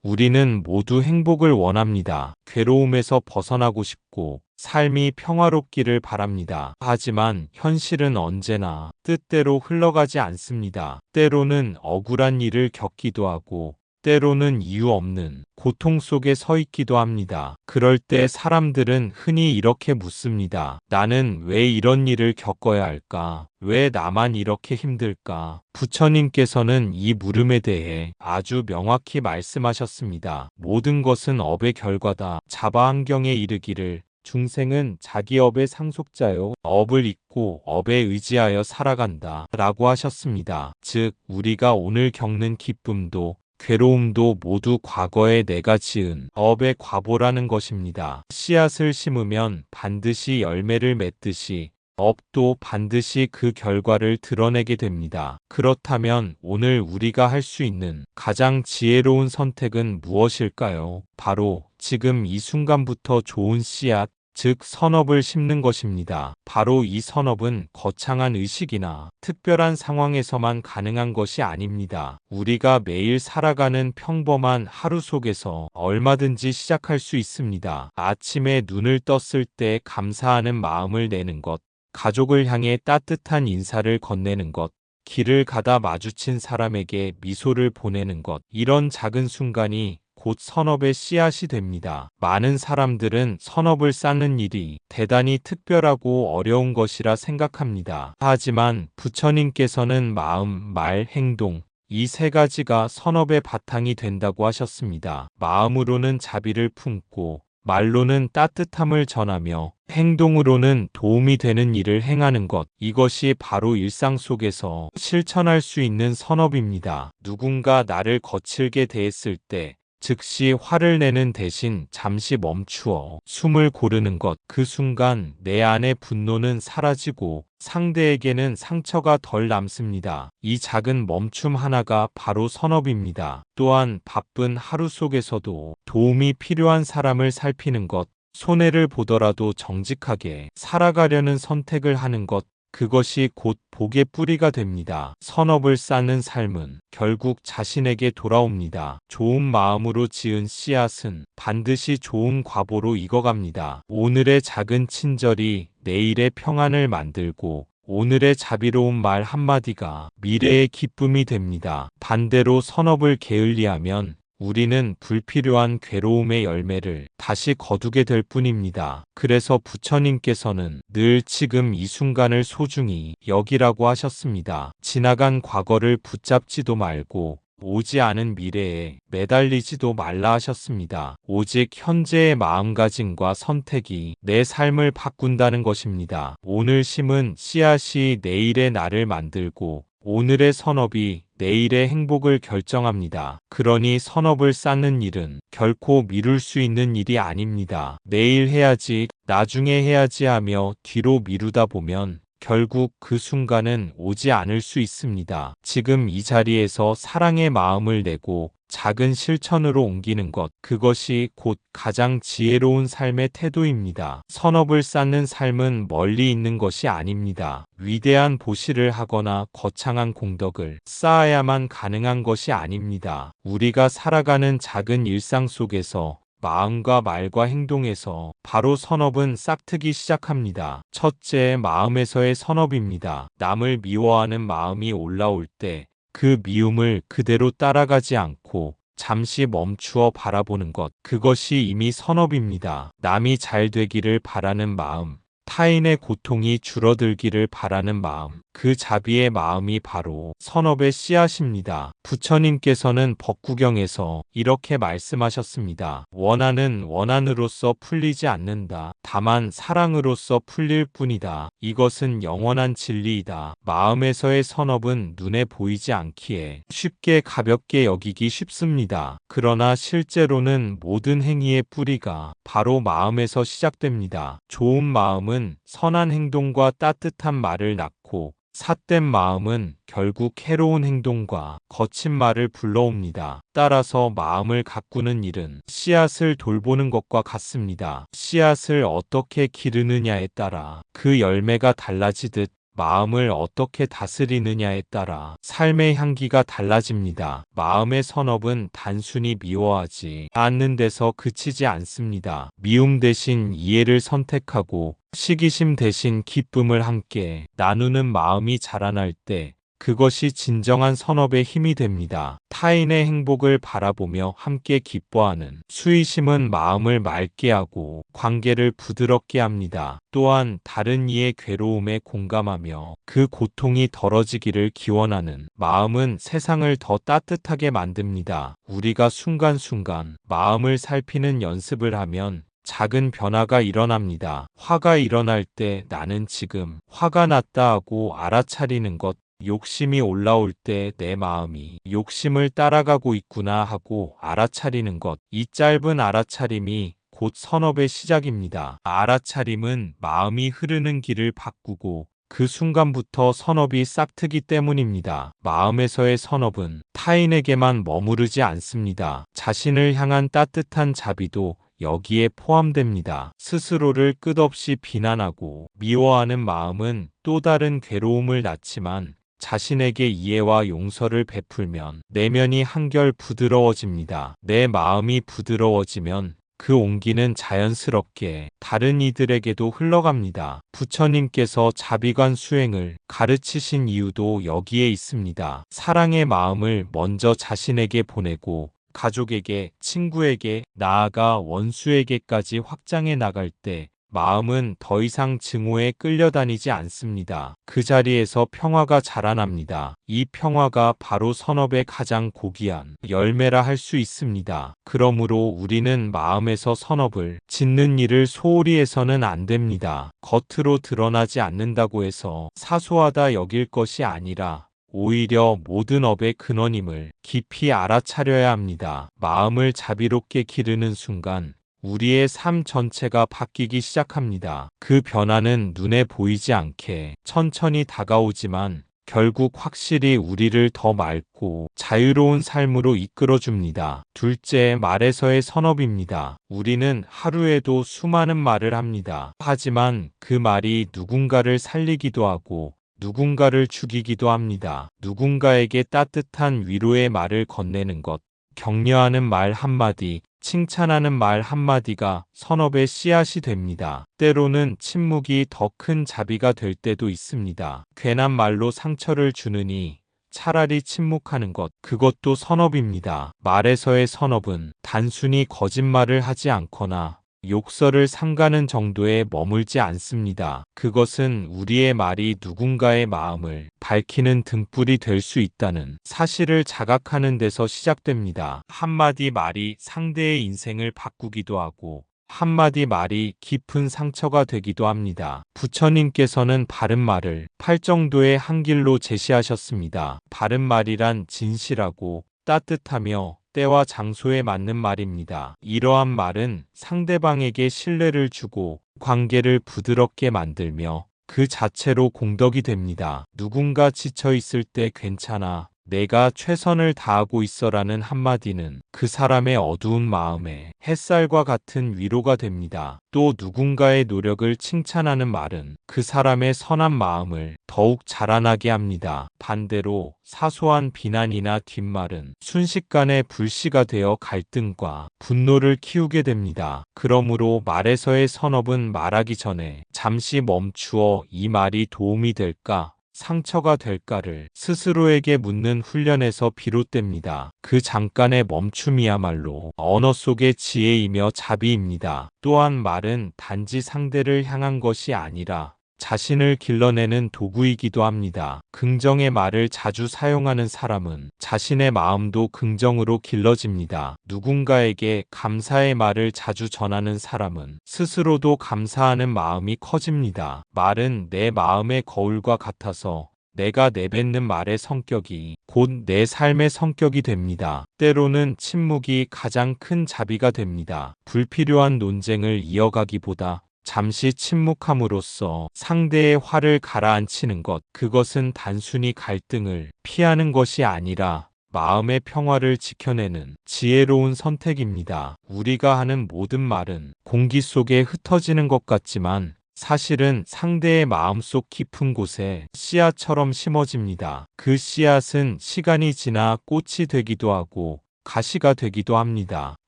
우리는 모두 행복을 원합니다. 괴로움에서 벗어나고 싶고 삶이 평화롭기를 바랍니다. 하지만 현실은 언제나 뜻대로 흘러가지 않습니다. 때로는 억울한 일을 겪기도 하고 때로는 이유 없는 고통 속에 서 있기도 합니다. 그럴 때 사람들은 흔히 이렇게 묻습니다. 나는 왜 이런 일을 겪어야 할까? 왜 나만 이렇게 힘들까? 부처님께서는 이 물음에 대해 아주 명확히 말씀하셨습니다. 모든 것은 업의 결과다. 자바한경에 이르기를 중생은 자기 업의 상속자요. 업을 잇고 업에 의지하여 살아간다. 라고 하셨습니다. 즉, 우리가 오늘 겪는 기쁨도 괴로움도 모두 과거에 내가 지은 업의 과보라는 것입니다. 씨앗을 심으면 반드시 열매를 맺듯이 업도 반드시 그 결과를 드러내게 됩니다. 그렇다면 오늘 우리가 할 수 있는 가장 지혜로운 선택은 무엇일까요? 바로 지금 이 순간부터 좋은 씨앗, 즉 선업을 심는 것입니다. 바로 이 선업은 거창한 의식이나 특별한 상황에서만 가능한 것이 아닙니다. 우리가 매일 살아가는 평범한 하루 속에서 얼마든지 시작할 수 있습니다. 아침에 눈을 떴을 때 감사하는 마음을 내는 것, 가족을 향해 따뜻한 인사를 건네는 것, 길을 가다 마주친 사람에게 미소를 보내는 것, 이런 작은 순간이 곧 선업의 씨앗이 됩니다. 많은 사람들은 선업을 쌓는 일이 대단히 특별하고 어려운 것이라 생각합니다. 하지만 부처님께서는 마음, 말, 행동, 이 세 가지가 선업의 바탕이 된다고 하셨습니다. 마음으로는 자비를 품고 말로는 따뜻함을 전하며 행동으로는 도움이 되는 일을 행하는 것, 이것이 바로 일상 속에서 실천할 수 있는 선업입니다. 누군가 나를 거칠게 대했을 때 즉시 화를 내는 대신 잠시 멈추어 숨을 고르는 것, 그 순간 내 안의 분노는 사라지고 상대에게는 상처가 덜 남습니다. 이 작은 멈춤 하나가 바로 선업입니다. 또한 바쁜 하루 속에서도 도움이 필요한 사람을 살피는 것, 손해를 보더라도 정직하게 살아가려는 선택을 하는 것, 그것이 곧 복의 뿌리가 됩니다. 선업을 쌓는 삶은 결국 자신에게 돌아옵니다. 좋은 마음으로 지은 씨앗은 반드시 좋은 과보로 익어갑니다. 오늘의 작은 친절이 내일의 평안을 만들고 오늘의 자비로운 말 한마디가 미래의 기쁨이 됩니다. 반대로 선업을 게을리하면 우리는 불필요한 괴로움의 열매를 다시 거두게 될 뿐입니다. 그래서 부처님께서는 늘 지금 이 순간을 소중히 여기라고 하셨습니다. 지나간 과거를 붙잡지도 말고 오지 않은 미래에 매달리지도 말라 하셨습니다. 오직 현재의 마음가짐과 선택이 내 삶을 바꾼다는 것입니다. 오늘 심은 씨앗이 내일의 나를 만들고 오늘의 선업이 내일의 행복을 결정합니다. 그러니 선업을 쌓는 일은 결코 미룰 수 있는 일이 아닙니다. 내일 해야지, 나중에 해야지 하며 뒤로 미루다 보면 결국 그 순간은 오지 않을 수 있습니다. 지금 이 자리에서 사랑의 마음을 내고 작은 실천으로 옮기는 것, 그것이 곧 가장 지혜로운 삶의 태도입니다. 선업을 쌓는 삶은 멀리 있는 것이 아닙니다. 위대한 보시를 하거나 거창한 공덕을 쌓아야만 가능한 것이 아닙니다. 우리가 살아가는 작은 일상 속에서 마음과 말과 행동에서 바로 선업은 싹트기 시작합니다. 첫째, 마음에서의 선업입니다. 남을 미워하는 마음이 올라올 때 그 미움을 그대로 따라가지 않고 잠시 멈추어 바라보는 것, 그것이 이미 선업입니다. 남이 잘 되기를 바라는 마음, 타인의 고통이 줄어들기를 바라는 마음, 그 자비의 마음이 바로 선업의 씨앗입니다. 부처님께서는 법구경에서 이렇게 말씀하셨습니다. 원한은 원한으로서 풀리지 않는다. 다만 사랑으로서 풀릴 뿐이다. 이것은 영원한 진리이다. 마음에서의 선업은 눈에 보이지 않기에 쉽게 가볍게 여기기 쉽습니다. 그러나 실제로는 모든 행위의 뿌리가 바로 마음에서 시작됩니다. 좋은 마음은 선한 행동과 따뜻한 말을 낳고 삿된 마음은 결국 해로운 행동과 거친 말을 불러옵니다. 따라서 마음을 가꾸는 일은 씨앗을 돌보는 것과 같습니다. 씨앗을 어떻게 기르느냐에 따라 그 열매가 달라지듯 마음을 어떻게 다스리느냐에 따라 삶의 향기가 달라집니다. 마음의 선업은 단순히 미워하지 않는 데서 그치지 않습니다. 미움 대신 이해를 선택하고 시기심 대신 기쁨을 함께 나누는 마음이 자라날 때 그것이 진정한 선업의 힘이 됩니다. 타인의 행복을 바라보며 함께 기뻐하는 수의심은 마음을 맑게 하고 관계를 부드럽게 합니다. 또한 다른 이의 괴로움에 공감하며 그 고통이 덜어지기를 기원하는 마음은 세상을 더 따뜻하게 만듭니다. 우리가 순간순간 마음을 살피는 연습을 하면 작은 변화가 일어납니다. 화가 일어날 때 나는 지금 화가 났다 하고 알아차리는 것, 욕심이 올라올 때 내 마음이 욕심을 따라가고 있구나 하고 알아차리는 것, 이 짧은 알아차림이 곧 선업의 시작입니다. 알아차림은 마음이 흐르는 길을 바꾸고 그 순간부터 선업이 싹트기 때문입니다. 마음에서의 선업은 타인에게만 머무르지 않습니다. 자신을 향한 따뜻한 자비도 여기에 포함됩니다. 스스로를 끝없이 비난하고 미워하는 마음은 또 다른 괴로움을 낳지만 자신에게 이해와 용서를 베풀면 내면이 한결 부드러워집니다. 내 마음이 부드러워지면 그 온기는 자연스럽게 다른 이들에게도 흘러갑니다. 부처님께서 자비관 수행을 가르치신 이유도 여기에 있습니다. 사랑의 마음을 먼저 자신에게 보내고 가족에게, 친구에게, 나아가 원수에게까지 확장해 나갈 때 마음은 더 이상 증오에 끌려다니지 않습니다. 그 자리에서 평화가 자라납니다. 이 평화가 바로 선업의 가장 고귀한 열매라 할 수 있습니다. 그러므로 우리는 마음에서 선업을 짓는 일을 소홀히 해서는 안 됩니다. 겉으로 드러나지 않는다고 해서 사소하다 여길 것이 아니라 오히려 모든 업의 근원임을 깊이 알아차려야 합니다. 마음을 자비롭게 기르는 순간 우리의 삶 전체가 바뀌기 시작합니다. 그 변화는 눈에 보이지 않게 천천히 다가오지만 결국 확실히 우리를 더 맑고 자유로운 삶으로 이끌어줍니다. 둘째, 말에서의 선업입니다. 우리는 하루에도 수많은 말을 합니다. 하지만 그 말이 누군가를 살리기도 하고 누군가를 죽이기도 합니다. 누군가에게 따뜻한 위로의 말을 건네는 것, 격려하는 말 한마디, 칭찬하는 말 한마디가 선업의 씨앗이 됩니다. 때로는 침묵이 더 큰 자비가 될 때도 있습니다. 괜한 말로 상처를 주느니 차라리 침묵하는 것, 그것도 선업입니다. 말에서의 선업은 단순히 거짓말을 하지 않거나 욕설을 삼가는 정도에 머물지 않습니다. 그것은 우리의 말이 누군가의 마음을 밝히는 등불이 될 수 있다는 사실을 자각하는 데서 시작됩니다. 한마디 말이 상대의 인생을 바꾸기도 하고 한마디 말이 깊은 상처가 되기도 합니다. 부처님께서는 바른 말을 팔 정도의 한 길로 제시하셨습니다. 바른 말이란 진실하고 따뜻하며 때와 장소에 맞는 말입니다. 이러한 말은 상대방에게 신뢰를 주고 관계를 부드럽게 만들며 그 자체로 공덕이 됩니다. 누군가 지쳐 있을 때 괜찮아, 내가 최선을 다하고 있어라는 한마디는 그 사람의 어두운 마음에 햇살과 같은 위로가 됩니다. 또 누군가의 노력을 칭찬하는 말은 그 사람의 선한 마음을 더욱 자라나게 합니다. 반대로 사소한 비난이나 뒷말은 순식간에 불씨가 되어 갈등과 분노를 키우게 됩니다. 그러므로 말에서의 선업은 말하기 전에 잠시 멈추어 이 말이 도움이 될까? 상처가 될까를 스스로에게 묻는 훈련에서 비롯됩니다. 그 잠깐의 멈춤이야말로 언어 속의 지혜이며 자비입니다. 또한 말은 단지 상대를 향한 것이 아니라 자신을 길러내는 도구이기도 합니다. 긍정의 말을 자주 사용하는 사람은 자신의 마음도 긍정으로 길러집니다. 누군가에게 감사의 말을 자주 전하는 사람은 스스로도 감사하는 마음이 커집니다. 말은 내 마음의 거울과 같아서 내가 내뱉는 말의 성격이 곧 내 삶의 성격이 됩니다. 때로는 침묵이 가장 큰 자비가 됩니다. 불필요한 논쟁을 이어가기보다 잠시 침묵함으로써 상대의 화를 가라앉히는 것, 그것은 단순히 갈등을 피하는 것이 아니라 마음의 평화를 지켜내는 지혜로운 선택입니다. 우리가 하는 모든 말은 공기 속에 흩어지는 것 같지만 사실은 상대의 마음속 깊은 곳에 씨앗처럼 심어집니다. 그 씨앗은 시간이 지나 꽃이 되기도 하고 가시가 되기도 합니다.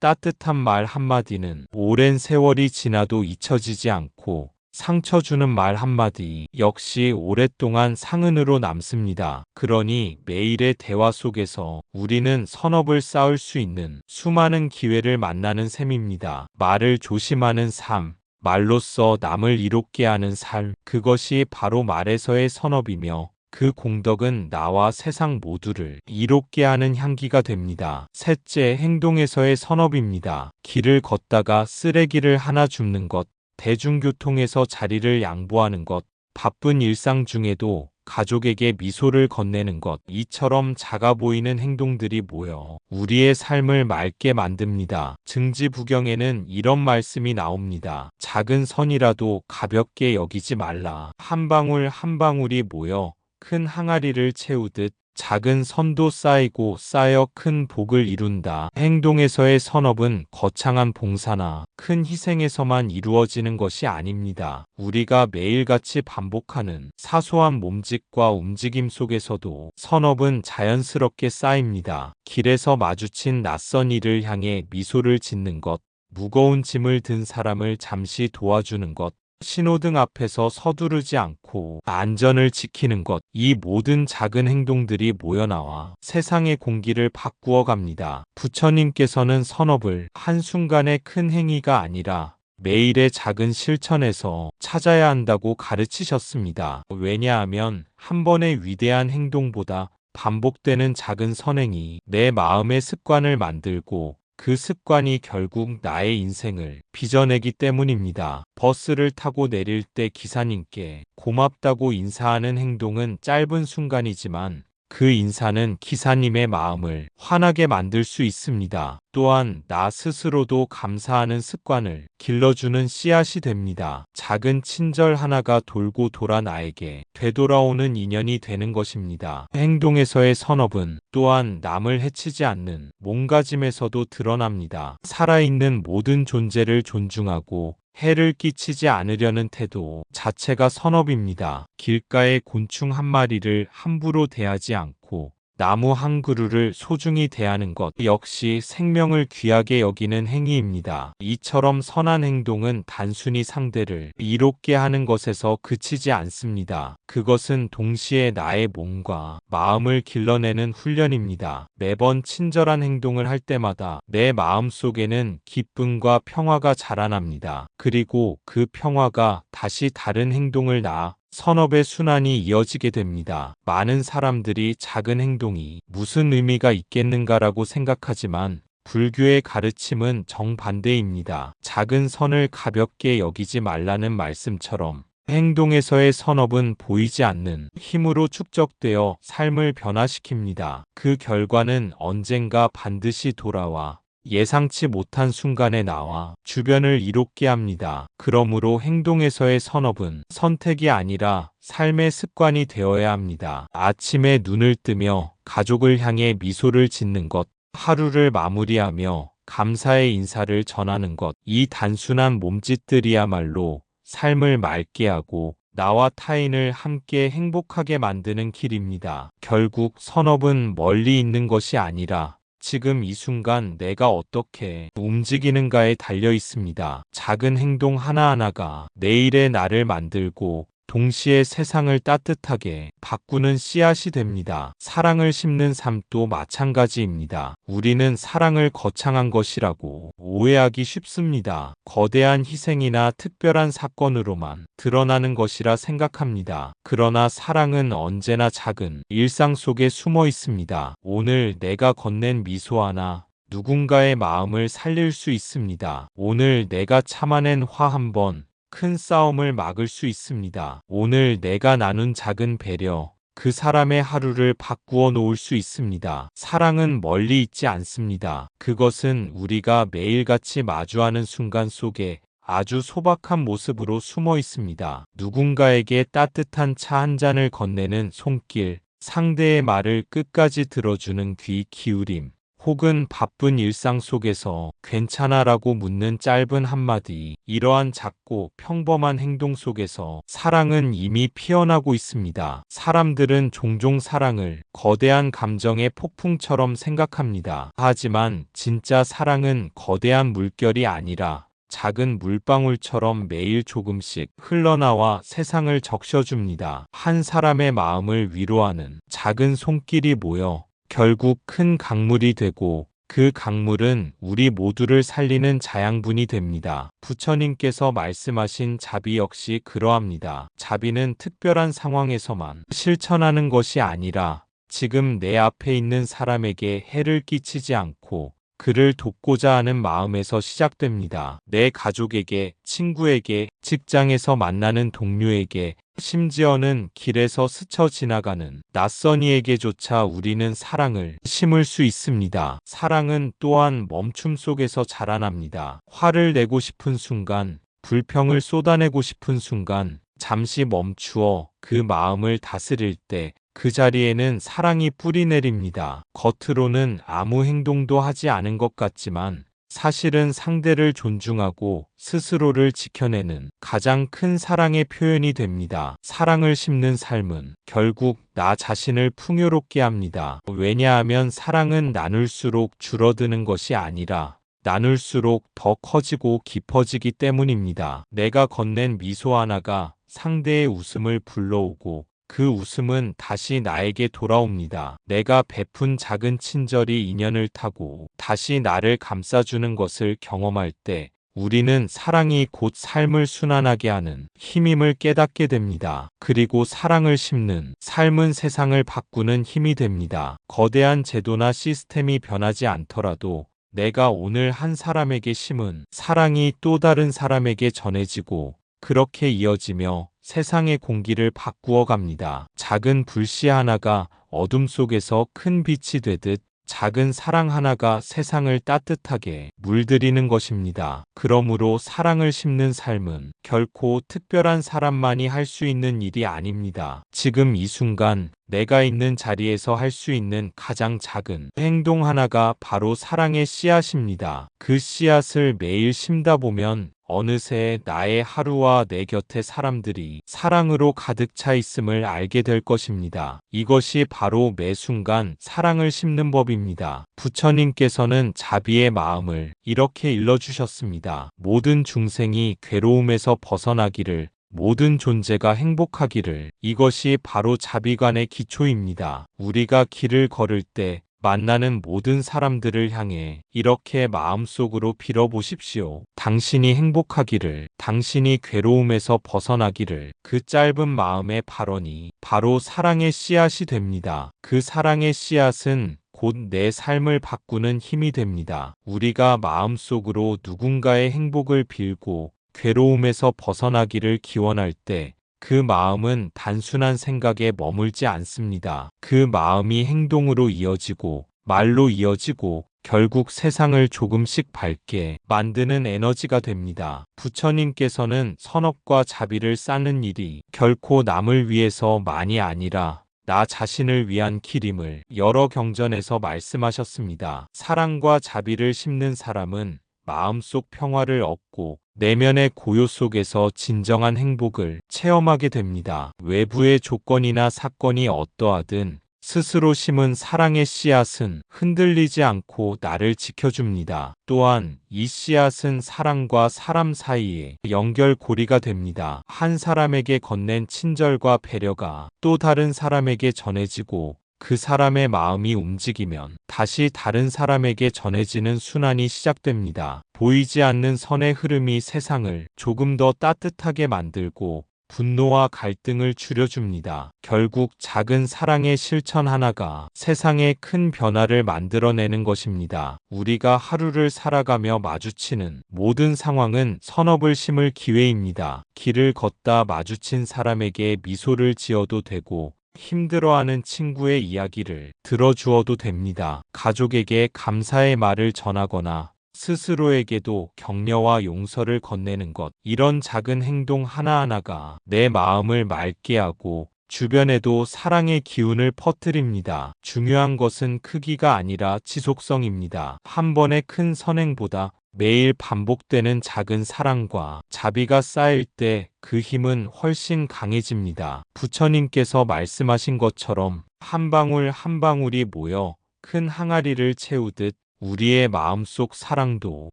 따뜻한 말 한마디는 오랜 세월이 지나도 잊혀지지 않고 상처 주는 말 한마디 역시 오랫동안 상흔으로 남습니다. 그러니 매일의 대화 속에서 우리는 선업을 쌓을 수 있는 수많은 기회를 만나는 셈입니다. 말을 조심하는 삶, 말로써 남을 이롭게 하는 삶, 그것이 바로 말에서의 선업이며 그 공덕은 나와 세상 모두를 이롭게 하는 향기가 됩니다. 셋째, 행동에서의 선업입니다. 길을 걷다가 쓰레기를 하나 줍는 것, 대중교통에서 자리를 양보하는 것, 바쁜 일상 중에도 가족에게 미소를 건네는 것, 이처럼 작아 보이는 행동들이 모여 우리의 삶을 맑게 만듭니다. 증지부경에는 이런 말씀이 나옵니다. 작은 선이라도 가볍게 여기지 말라. 한 방울 한 방울이 모여 큰 항아리를 채우듯 작은 선도 쌓이고 쌓여 큰 복을 이룬다. 행동에서의 선업은 거창한 봉사나 큰 희생에서만 이루어지는 것이 아닙니다. 우리가 매일같이 반복하는 사소한 몸짓과 움직임 속에서도 선업은 자연스럽게 쌓입니다. 길에서 마주친 낯선 이를 향해 미소를 짓는 것, 무거운 짐을 든 사람을 잠시 도와주는 것, 신호등 앞에서 서두르지 않고 안전을 지키는 것, 이 모든 작은 행동들이 모여나와 세상의 공기를 바꾸어 갑니다. 부처님께서는 선업을 한순간의 큰 행위가 아니라 매일의 작은 실천에서 찾아야 한다고 가르치셨습니다. 왜냐하면 한 번의 위대한 행동보다 반복되는 작은 선행이 내 마음의 습관을 만들고 그 습관이 결국 나의 인생을 빚어내기 때문입니다. 버스를 타고 내릴 때 기사님께 고맙다고 인사하는 행동은 짧은 순간이지만 그 인사는 기사님의 마음을 환하게 만들 수 있습니다. 또한 나 스스로도 감사하는 습관을 길러주는 씨앗이 됩니다. 작은 친절 하나가 돌고 돌아 나에게 되돌아오는 인연이 되는 것입니다. 행동에서의 선업은 또한 남을 해치지 않는 몸가짐에서도 드러납니다. 살아있는 모든 존재를 존중하고 해를 끼치지 않으려는 태도 자체가 선업입니다. 길가의 곤충 한 마리를 함부로 대하지 않고 나무 한 그루를 소중히 대하는 것 역시 생명을 귀하게 여기는 행위입니다. 이처럼 선한 행동은 단순히 상대를 이롭게 하는 것에서 그치지 않습니다. 그것은 동시에 나의 몸과 마음을 길러내는 훈련입니다. 매번 친절한 행동을 할 때마다 내 마음 속에는 기쁨과 평화가 자라납니다. 그리고 그 평화가 다시 다른 행동을 낳아 선업의 순환이 이어지게 됩니다. 많은 사람들이 작은 행동이 무슨 의미가 있겠는가라고 생각하지만 불교의 가르침은 정반대입니다. 작은 선을 가볍게 여기지 말라는 말씀처럼 행동에서의 선업은 보이지 않는 힘으로 축적되어 삶을 변화시킵니다. 그 결과는 언젠가 반드시 돌아와 예상치 못한 순간에 나와 주변을 이롭게 합니다. 그러므로 행동에서의 선업은 선택이 아니라 삶의 습관이 되어야 합니다. 아침에 눈을 뜨며 가족을 향해 미소를 짓는 것, 하루를 마무리하며 감사의 인사를 전하는 것, 이 단순한 몸짓들이야말로 삶을 맑게 하고 나와 타인을 함께 행복하게 만드는 길입니다. 결국 선업은 멀리 있는 것이 아니라 지금 이 순간 내가 어떻게 움직이는가에 달려 있습니다. 작은 행동 하나하나가 내일의 나를 만들고 동시에 세상을 따뜻하게 바꾸는 씨앗이 됩니다. 사랑을 심는 삶도 마찬가지입니다. 우리는 사랑을 거창한 것이라고 오해하기 쉽습니다. 거대한 희생이나 특별한 사건으로만 드러나는 것이라 생각합니다. 그러나 사랑은 언제나 작은 일상 속에 숨어 있습니다. 오늘 내가 건넨 미소 하나 누군가의 마음을 살릴 수 있습니다. 오늘 내가 참아낸 화 한 번 큰 싸움을 막을 수 있습니다. 오늘 내가 나눈 작은 배려, 그 사람의 하루를 바꾸어 놓을 수 있습니다. 사랑은 멀리 있지 않습니다. 그것은 우리가 매일같이 마주하는 순간 속에 아주 소박한 모습으로 숨어 있습니다. 누군가에게 따뜻한 차 한 잔을 건네는 손길, 상대의 말을 끝까지 들어주는 귀 기울임, 혹은 바쁜 일상 속에서 괜찮아라고 묻는 짧은 한마디, 이러한 작고 평범한 행동 속에서 사랑은 이미 피어나고 있습니다. 사람들은 종종 사랑을 거대한 감정의 폭풍처럼 생각합니다. 하지만 진짜 사랑은 거대한 물결이 아니라 작은 물방울처럼 매일 조금씩 흘러나와 세상을 적셔줍니다. 한 사람의 마음을 위로하는 작은 손길이 모여 결국 큰 강물이 되고, 그 강물은 우리 모두를 살리는 자양분이 됩니다. 부처님께서 말씀하신 자비 역시 그러합니다. 자비는 특별한 상황에서만 실천하는 것이 아니라 지금 내 앞에 있는 사람에게 해를 끼치지 않고 그를 돕고자 하는 마음에서 시작됩니다. 내 가족에게, 친구에게, 직장에서 만나는 동료에게, 심지어는 길에서 스쳐 지나가는 낯선 이에게조차 우리는 사랑을 심을 수 있습니다. 사랑은 또한 멈춤 속에서 자라납니다. 화를 내고 싶은 순간, 불평을 쏟아내고 싶은 순간, 잠시 멈추어 그 마음을 다스릴 때 그 자리에는 사랑이 뿌리 내립니다. 겉으로는 아무 행동도 하지 않은 것 같지만 사실은 상대를 존중하고 스스로를 지켜내는 가장 큰 사랑의 표현이 됩니다. 사랑을 심는 삶은 결국 나 자신을 풍요롭게 합니다. 왜냐하면 사랑은 나눌수록 줄어드는 것이 아니라 나눌수록 더 커지고 깊어지기 때문입니다. 내가 건넨 미소 하나가 상대의 웃음을 불러오고 그 웃음은 다시 나에게 돌아옵니다. 내가 베푼 작은 친절이 인연을 타고 다시 나를 감싸주는 것을 경험할 때 우리는 사랑이 곧 삶을 순환하게 하는 힘임을 깨닫게 됩니다. 그리고 사랑을 심는 삶은 세상을 바꾸는 힘이 됩니다. 거대한 제도나 시스템이 변하지 않더라도 내가 오늘 한 사람에게 심은 사랑이 또 다른 사람에게 전해지고 그렇게 이어지며 세상의 공기를 바꾸어 갑니다. 작은 불씨 하나가 어둠 속에서 큰 빛이 되듯 작은 사랑 하나가 세상을 따뜻하게 물들이는 것입니다. 그러므로 사랑을 심는 삶은 결코 특별한 사람만이 할 수 있는 일이 아닙니다. 지금 이 순간 내가 있는 자리에서 할 수 있는 가장 작은 행동 하나가 바로 사랑의 씨앗입니다. 그 씨앗을 매일 심다 보면 어느새 나의 하루와 내 곁의 사람들이 사랑으로 가득 차 있음을 알게 될 것입니다. 이것이 바로 매 순간 사랑을 심는 법입니다. 부처님께서는 자비의 마음을 이렇게 일러주셨습니다. 모든 중생이 괴로움에서 벗어나기를, 모든 존재가 행복하기를. 이것이 바로 자비관의 기초입니다. 우리가 길을 걸을 때 만나는 모든 사람들을 향해 이렇게 마음속으로 빌어보십시오. 당신이 행복하기를, 당신이 괴로움에서 벗어나기를. 그 짧은 마음의 발언이 바로 사랑의 씨앗이 됩니다. 그 사랑의 씨앗은 곧 내 삶을 바꾸는 힘이 됩니다. 우리가 마음속으로 누군가의 행복을 빌고 괴로움에서 벗어나기를 기원할 때 그 마음은 단순한 생각에 머물지 않습니다. 그 마음이 행동으로 이어지고 말로 이어지고 결국 세상을 조금씩 밝게 만드는 에너지가 됩니다. 부처님께서는 선업과 자비를 쌓는 일이 결코 남을 위해서만이 아니라 나 자신을 위한 길임을 여러 경전에서 말씀하셨습니다. 사랑과 자비를 심는 사람은 마음속 평화를 얻고 내면의 고요 속에서 진정한 행복을 체험하게 됩니다. 외부의 조건이나 사건이 어떠하든 스스로 심은 사랑의 씨앗은 흔들리지 않고 나를 지켜줍니다. 또한 이 씨앗은 사람과 사람 사이의 연결고리가 됩니다. 한 사람에게 건넨 친절과 배려가 또 다른 사람에게 전해지고 그 사람의 마음이 움직이면 다시 다른 사람에게 전해지는 순환이 시작됩니다. 보이지 않는 선의 흐름이 세상을 조금 더 따뜻하게 만들고 분노와 갈등을 줄여줍니다. 결국 작은 사랑의 실천 하나가 세상에 큰 변화를 만들어내는 것입니다. 우리가 하루를 살아가며 마주치는 모든 상황은 선업을 심을 기회입니다. 길을 걷다 마주친 사람에게 미소를 지어도 되고 힘들어하는 친구의 이야기를 들어주어도 됩니다. 가족에게 감사의 말을 전하거나 스스로에게도 격려와 용서를 건네는 것. 이런 작은 행동 하나하나가 내 마음을 맑게 하고 주변에도 사랑의 기운을 퍼뜨립니다. 중요한 것은 크기가 아니라 지속성입니다. 한 번의 큰 선행보다 매일 반복되는 작은 사랑과 자비가 쌓일 때 그 힘은 훨씬 강해집니다. 부처님께서 말씀하신 것처럼 한 방울 한 방울이 모여 큰 항아리를 채우듯 우리의 마음속 사랑도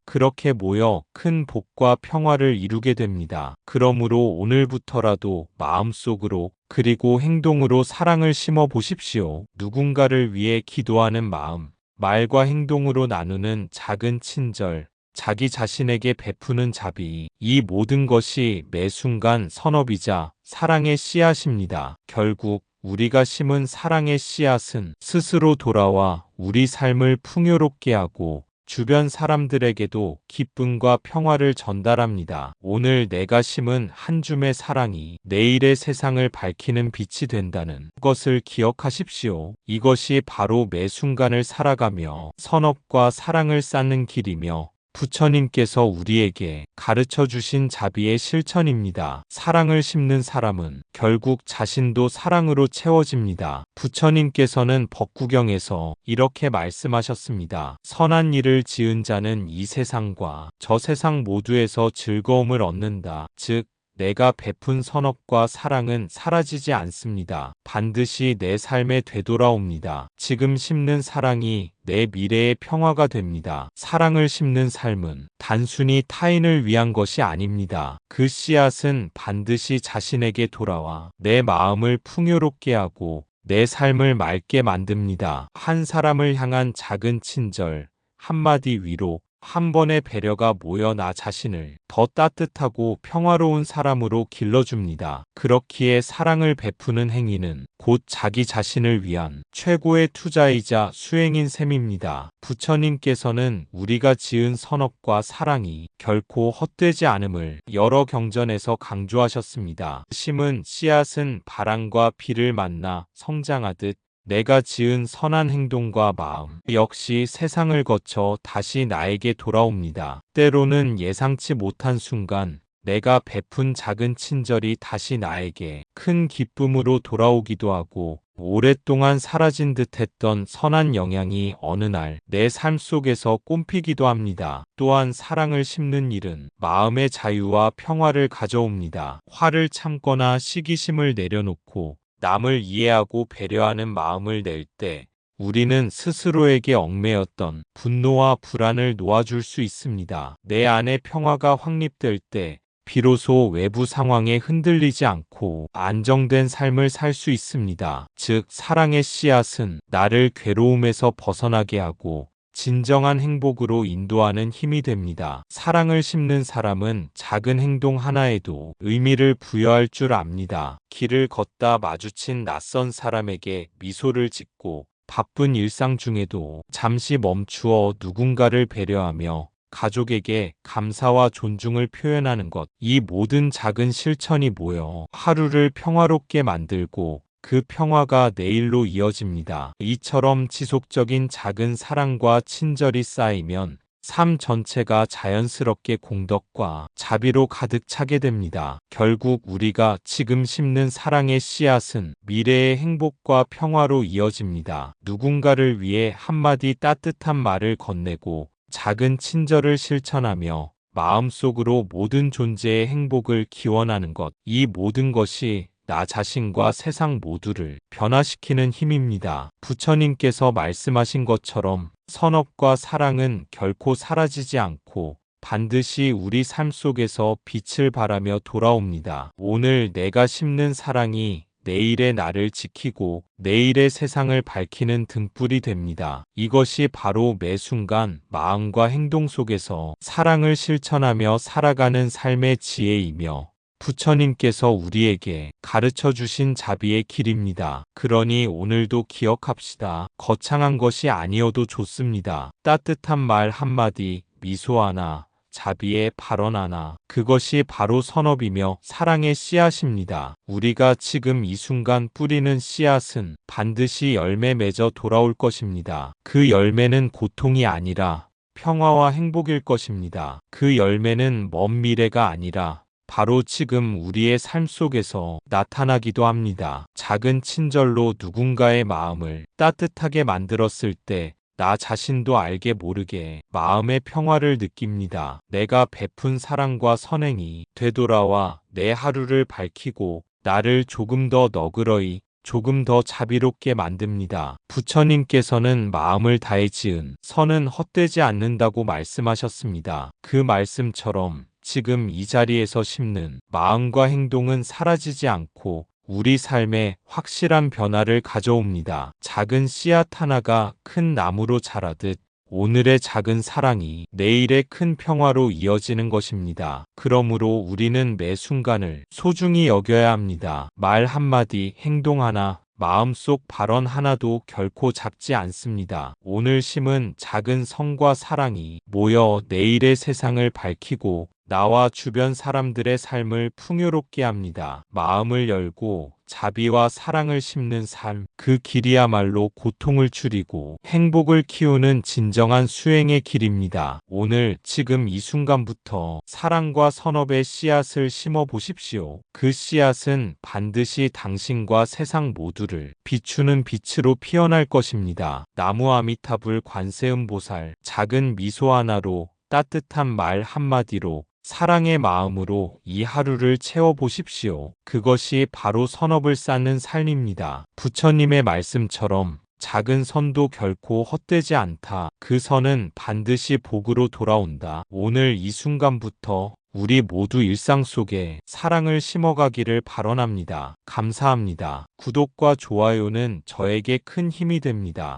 그렇게 모여 큰 복과 평화를 이루게 됩니다. 그러므로 오늘부터라도 마음속으로 그리고 행동으로 사랑을 심어 보십시오. 누군가를 위해 기도하는 마음, 말과 행동으로 나누는 작은 친절, 자기 자신에게 베푸는 자비, 이 모든 것이 매 순간 선업이자 사랑의 씨앗입니다. 결국 우리가 심은 사랑의 씨앗은 스스로 돌아와 우리 삶을 풍요롭게 하고 주변 사람들에게도 기쁨과 평화를 전달합니다. 오늘 내가 심은 한 줌의 사랑이 내일의 세상을 밝히는 빛이 된다는 것을 기억하십시오. 이것이 바로 매 순간을 살아가며 선업과 사랑을 쌓는 길이며 부처님께서 우리에게 가르쳐 주신 자비의 실천입니다. 사랑을 심는 사람은 결국 자신도 사랑으로 채워집니다. 부처님께서는 법구경에서 이렇게 말씀하셨습니다. 선한 일을 지은 자는 이 세상과 저 세상 모두에서 즐거움을 얻는다. 즉, 내가 베푼 선업과 사랑은 사라지지 않습니다. 반드시 내 삶에 되돌아옵니다. 지금 심는 사랑이 내 미래의 평화가 됩니다. 사랑을 심는 삶은 단순히 타인을 위한 것이 아닙니다. 그 씨앗은 반드시 자신에게 돌아와 내 마음을 풍요롭게 하고 내 삶을 맑게 만듭니다. 한 사람을 향한 작은 친절, 한마디 위로, 한 번의 배려가 모여 나 자신을 더 따뜻하고 평화로운 사람으로 길러줍니다. 그렇기에 사랑을 베푸는 행위는 곧 자기 자신을 위한 최고의 투자이자 수행인 셈입니다. 부처님께서는 우리가 지은 선업과 사랑이 결코 헛되지 않음을 여러 경전에서 강조하셨습니다. 심은 씨앗은 바람과 비를 만나 성장하듯 내가 지은 선한 행동과 마음 역시 세상을 거쳐 다시 나에게 돌아옵니다. 때로는 예상치 못한 순간 내가 베푼 작은 친절이 다시 나에게 큰 기쁨으로 돌아오기도 하고 오랫동안 사라진 듯했던 선한 영향이 어느 날 내 삶 속에서 꽃피기도 합니다. 또한 사랑을 심는 일은 마음의 자유와 평화를 가져옵니다. 화를 참거나 시기심을 내려놓고 남을 이해하고 배려하는 마음을 낼 때 우리는 스스로에게 얽매였던 분노와 불안을 놓아줄 수 있습니다. 내 안의 평화가 확립될 때 비로소 외부 상황에 흔들리지 않고 안정된 삶을 살 수 있습니다. 즉, 사랑의 씨앗은 나를 괴로움에서 벗어나게 하고 진정한 행복으로 인도하는 힘이 됩니다. 사랑을 심는 사람은 작은 행동 하나에도 의미를 부여할 줄 압니다. 길을 걷다 마주친 낯선 사람에게 미소를 짓고 바쁜 일상 중에도 잠시 멈추어 누군가를 배려하며 가족에게 감사와 존중을 표현하는 것, 이 모든 작은 실천이 모여 하루를 평화롭게 만들고 그 평화가 내일로 이어집니다. 이처럼 지속적인 작은 사랑과 친절이 쌓이면 삶 전체가 자연스럽게 공덕과 자비로 가득 차게 됩니다. 결국 우리가 지금 심는 사랑의 씨앗은 미래의 행복과 평화로 이어집니다. 누군가를 위해 한마디 따뜻한 말을 건네고 작은 친절을 실천하며 마음속으로 모든 존재의 행복을 기원하는 것, 이 모든 것이 나 자신과 세상 모두를 변화시키는 힘입니다. 부처님께서 말씀하신 것처럼 선업과 사랑은 결코 사라지지 않고 반드시 우리 삶 속에서 빛을 발하며 돌아옵니다. 오늘 내가 심는 사랑이 내일의 나를 지키고 내일의 세상을 밝히는 등불이 됩니다. 이것이 바로 매 순간 마음과 행동 속에서 사랑을 실천하며 살아가는 삶의 지혜이며 부처님께서 우리에게 가르쳐 주신 자비의 길입니다. 그러니 오늘도 기억합시다. 거창한 것이 아니어도 좋습니다. 따뜻한 말 한마디, 미소 하나, 자비의 발언 하나, 그것이 바로 선업이며 사랑의 씨앗입니다. 우리가 지금 이 순간 뿌리는 씨앗은 반드시 열매 맺어 돌아올 것입니다. 그 열매는 고통이 아니라 평화와 행복일 것입니다. 그 열매는 먼 미래가 아니라 바로 지금 우리의 삶 속에서 나타나기도 합니다. 작은 친절로 누군가의 마음을 따뜻하게 만들었을 때 나 자신도 알게 모르게 마음의 평화를 느낍니다. 내가 베푼 사랑과 선행이 되돌아와 내 하루를 밝히고 나를 조금 더 너그러이 조금 더 자비롭게 만듭니다. 부처님께서는 마음을 다해 지은 선은 헛되지 않는다고 말씀하셨습니다. 그 말씀처럼 지금 이 자리에서 심는 마음과 행동은 사라지지 않고 우리 삶에 확실한 변화를 가져옵니다. 작은 씨앗 하나가 큰 나무로 자라듯 오늘의 작은 사랑이 내일의 큰 평화로 이어지는 것입니다. 그러므로 우리는 매 순간을 소중히 여겨야 합니다. 말 한마디, 행동 하나, 마음속 발언 하나도 결코 작지 않습니다. 오늘 심은 작은 성과 사랑이 모여 내일의 세상을 밝히고 나와 주변 사람들의 삶을 풍요롭게 합니다. 마음을 열고 자비와 사랑을 심는 삶, 그 길이야말로 고통을 줄이고 행복을 키우는 진정한 수행의 길입니다. 오늘 지금 이 순간부터 사랑과 선업의 씨앗을 심어 보십시오. 그 씨앗은 반드시 당신과 세상 모두를 비추는 빛으로 피어날 것입니다. 나무 아미타불 관세음보살, 작은 미소 하나로 따뜻한 말 한마디로 사랑의 마음으로 이 하루를 채워보십시오. 그것이 바로 선업을 쌓는 삶입니다. 부처님의 말씀처럼 작은 선도 결코 헛되지 않다. 그 선은 반드시 복으로 돌아온다. 오늘 이 순간부터 우리 모두 일상 속에 사랑을 심어가기를 발언합니다. 감사합니다. 구독과 좋아요는 저에게 큰 힘이 됩니다.